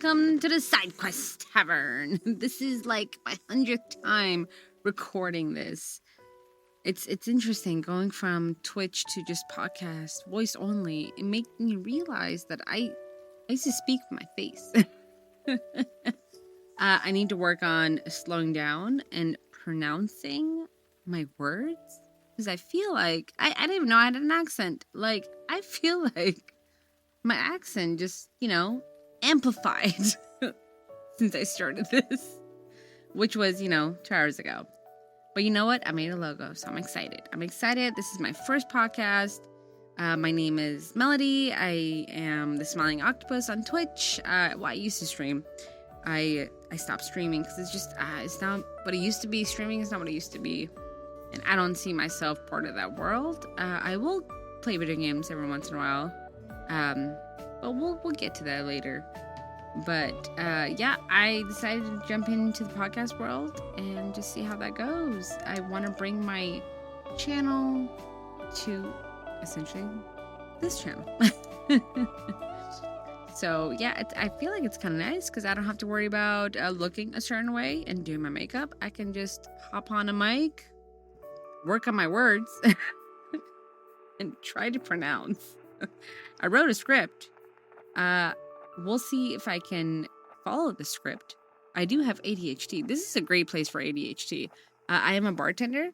welcome to the Side Quest Tavern. This is like my 100th time recording this. It's interesting going from Twitch to just podcast, voice only. It makes me realize that I used to speak with my face. I need to work on slowing down and pronouncing my words. Because I feel like, I didn't even know I had an accent. Like, I feel like my accent just, amplified since I started this. Which was, 2 hours ago. But you know what? I made a logo, so I'm excited. This is my first podcast. My name is Melody. I am the Smiling Octopus on Twitch. I used to stream. I stopped streaming because it's not what it used to be. Streaming is not what it used to be. And I don't see myself part of that world. I will play video games every once in a while. But we'll get to that later. But I decided to jump into the podcast world and just see how that goes. I want to bring my channel to essentially this channel. So I feel like it's kind of nice because I don't have to worry about looking a certain way and doing my makeup. I can just hop on a mic, work on my words, and try to pronounce. I wrote a script. We'll see if I can follow the script. I do have ADHD. This is a great place for ADHD. I am a bartender.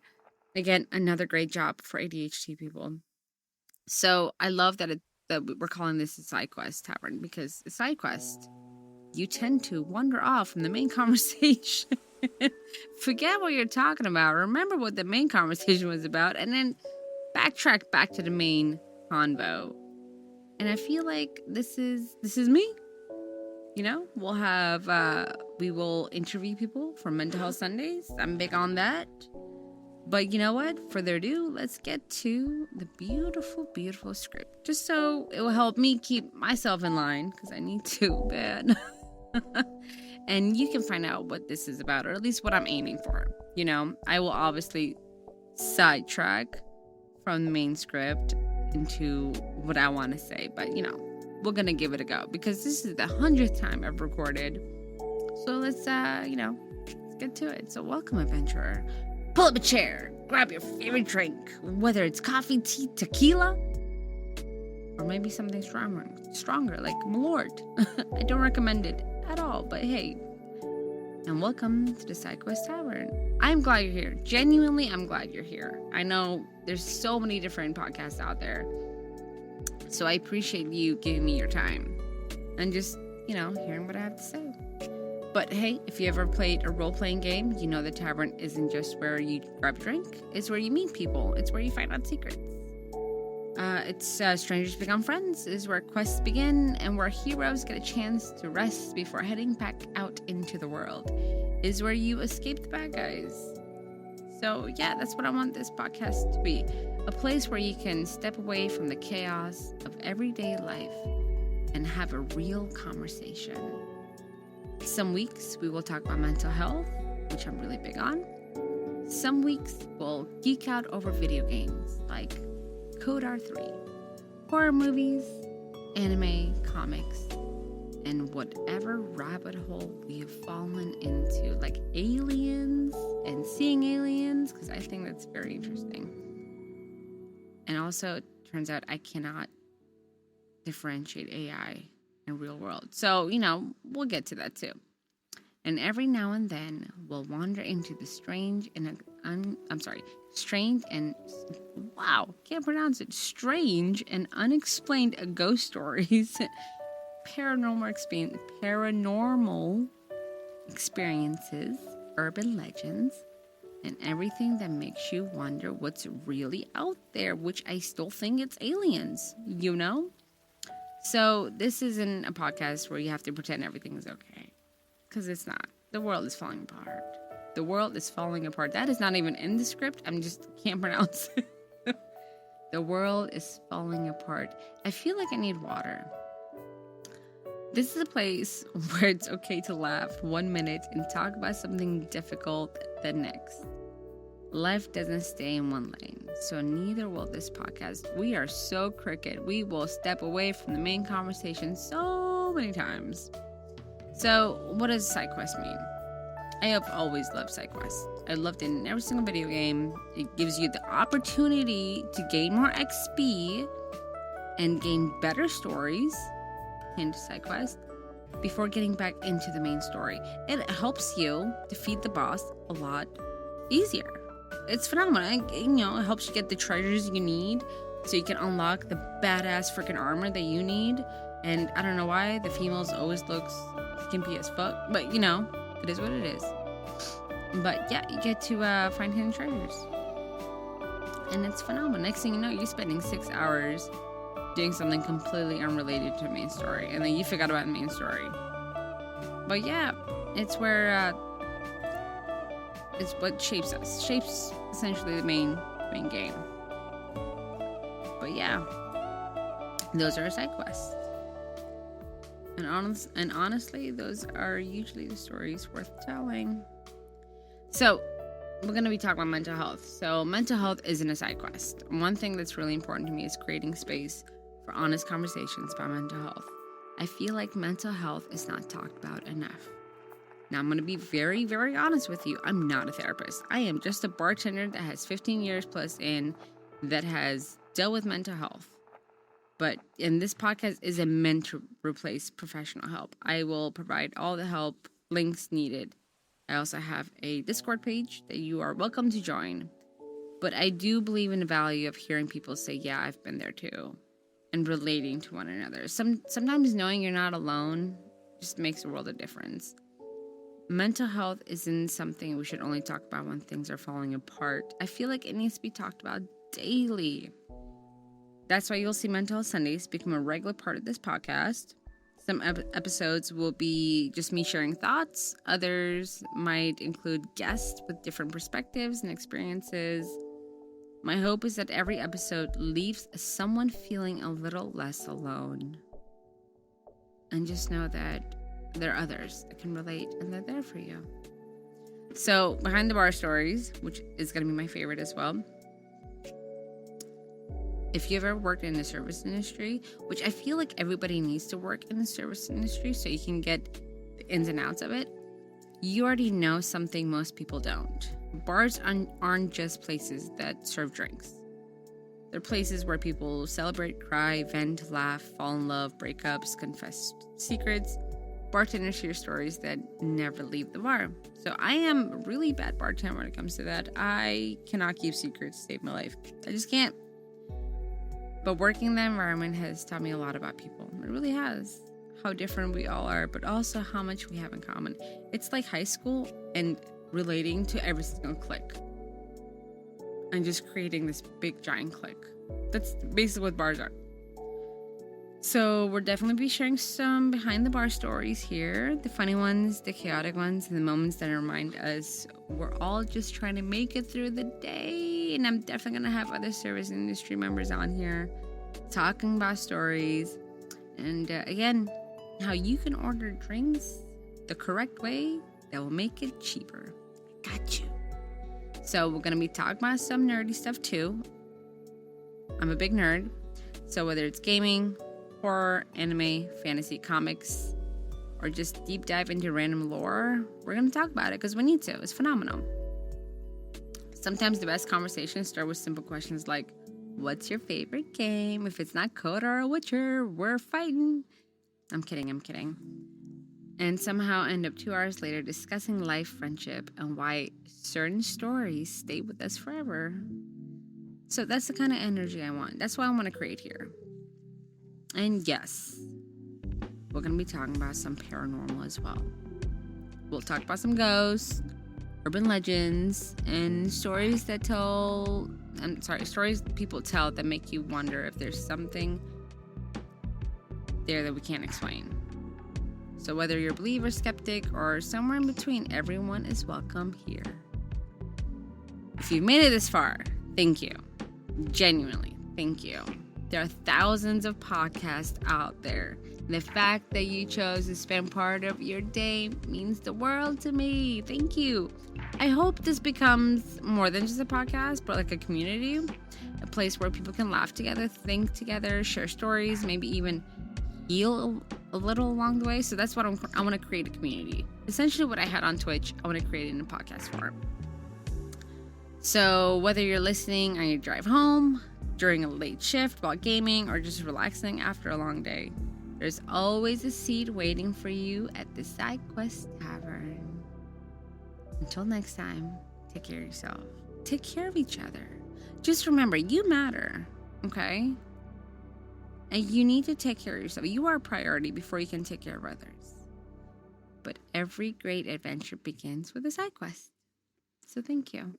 Again, another great job for ADHD people. So I love that we're calling this a Side Quest Tavern because a side quest, you tend to wander off from the main conversation. Forget what you're talking about. Remember what the main conversation was about, and then backtrack back to the main convo. And I feel like this is me. We'll have we will interview people for Mental Health Sundays. I'm big on that. But you know what? Further ado, let's get to the beautiful, beautiful script. Just so it will help me keep myself in line, because I need to bad. And you can find out what this is about, or at least what I'm aiming for. I will obviously sidetrack from the main script into what I want to say. But, we're going to give it a go, because this is the 100th time I've recorded. So let's get to it. So welcome, adventurer. Pull up a chair, grab your favorite drink, whether it's coffee, tea, tequila, or maybe something stronger like Malort. I don't recommend it at all, but hey. And welcome to the Side Quest Tavern. I'm glad you're here. Genuinely, I'm glad you're here. I know there's so many different podcasts out there, so I appreciate you giving me your time and just, hearing what I have to say. But hey, if you ever played a role-playing game, you know the tavern isn't just where you grab a drink. It's where you meet people. It's where you find out secrets. It's strangers become friends. Is where quests begin and where heroes get a chance to rest before heading back out into the world. Is where you escape the bad guys. So that's what I want this podcast to be. A place where you can step away from the chaos of everyday life and have a real conversation. Some weeks we will talk about mental health, which I'm really big on. Some weeks we'll geek out over video games like Code R3, horror movies, anime, comics, and whatever rabbit hole we have fallen into, like aliens and seeing aliens, because I think that's very interesting. And also, it turns out I cannot differentiate AI and real world. So, we'll get to that too. And every now and then, we'll wander into the strange and strange and unexplained ghost stories, paranormal experiences, urban legends, and everything that makes you wonder what's really out there, which I still think it's aliens, So this isn't a podcast where you have to pretend everything is okay, because it's not. The world is falling apart. The world is falling apart. That is not even in the script. I just can't pronounce it. The world is falling apart. I feel like I need water. This is a place where it's okay to laugh 1 minute and talk about something difficult the next. Life doesn't stay in one lane, so neither will this podcast. We are so cricket. We will step away from the main conversation so many times. So, what does side quest mean? I have always loved side quests. I loved it in every single video game. It gives you the opportunity to gain more XP and gain better stories into side quest before getting back into the main story. It helps you defeat the boss a lot easier. It's phenomenal. It helps you get the treasures you need so you can unlock the badass freaking armor that you need. And I don't know why the females always look skimpy as fuck, but it is what it is. But yeah, you get to find hidden treasures, and it's phenomenal. Next thing you know, you're spending 6 hours doing something completely unrelated to the main story, and then you forgot about the main story. But yeah, it's where it's what shapes us, shapes essentially the main game. But yeah, those are side quests, and honestly, those are usually the stories worth telling. So, we're going to be talking about mental health. So, mental health isn't a side quest. One thing that's really important to me is creating space for honest conversations about mental health. I feel like mental health is not talked about enough. Now, I'm going to be very, very honest with you. I'm not a therapist. I am just a bartender that has 15 years plus that has dealt with mental health. And this podcast isn't meant to replace professional help. I will provide all the help, links needed. I also have a Discord page that you are welcome to join. But I do believe in the value of hearing people say, yeah, I've been there too, and relating to one another. Sometimes knowing you're not alone just makes a world of difference. Mental health isn't something we should only talk about when things are falling apart. I feel like it needs to be talked about daily. That's why you'll see Mental Health Sundays become a regular part of this podcast. Some episodes will be just me sharing thoughts. Others might include guests with different perspectives and experiences. My hope is that every episode leaves someone feeling a little less alone. And just know that there are others that can relate and they're there for you. So, behind the bar stories, which is going to be my favorite as well. If you've ever worked in the service industry, which I feel like everybody needs to work in the service industry so you can get the ins and outs of it, you already know something most people don't. Bars aren't just places that serve drinks. They're places where people celebrate, cry, vent, laugh, fall in love, breakups, confess secrets. Bartenders share stories that never leave the bar. So I am a really bad bartender when it comes to that. I cannot keep secrets to save my life. I just can't. But working in that environment has taught me a lot about people. It really has. How different we all are, but also how much we have in common. It's like high school and relating to every single clique. And just creating this big giant clique. That's basically what bars are. So we'll definitely be sharing some behind the bar stories here. The funny ones, the chaotic ones, and the moments that remind us we're all just trying to make it through the day. And I'm definitely going to have other service industry members on here talking about stories. And again, how you can order drinks the correct way that will make it cheaper. Got you. So we're going to be talking about some nerdy stuff too. I'm a big nerd. So whether it's gaming, horror, anime, fantasy, comics, or just deep dive into random lore, we're going to talk about it because we need to. It's phenomenal. Sometimes the best conversations start with simple questions like, what's your favorite game? If it's not KOTOR or Witcher, we're fighting. I'm kidding. And somehow end up 2 hours later discussing life, friendship, and why certain stories stay with us forever. So that's the kind of energy I want. That's what I want to create here. And yes, we're going to be talking about some paranormal as well. We'll talk about some ghosts, urban legends, and stories stories people tell that make you wonder if there's something there that we can't explain. So whether you're a believer, skeptic, or somewhere in between, everyone is welcome here. If you've made it this far, thank you. Genuinely, thank you. There are thousands of podcasts out there. And the fact that you chose to spend part of your day means the world to me. Thank you. I hope this becomes more than just a podcast, but like a community, a place where people can laugh together, think together, share stories, maybe even heal a little along the way. So that's what I want to create a community. Essentially what I had on Twitch, I want to create it in a podcast form. So whether you're listening on your drive home, during a late shift while gaming, or just relaxing after a long day, there's always a seat waiting for you at the Side Quest Tavern. Until next time, take care of yourself. Take care of each other. Just remember, you matter, okay? And you need to take care of yourself. You are a priority before you can take care of others. But every great adventure begins with a side quest. So thank you.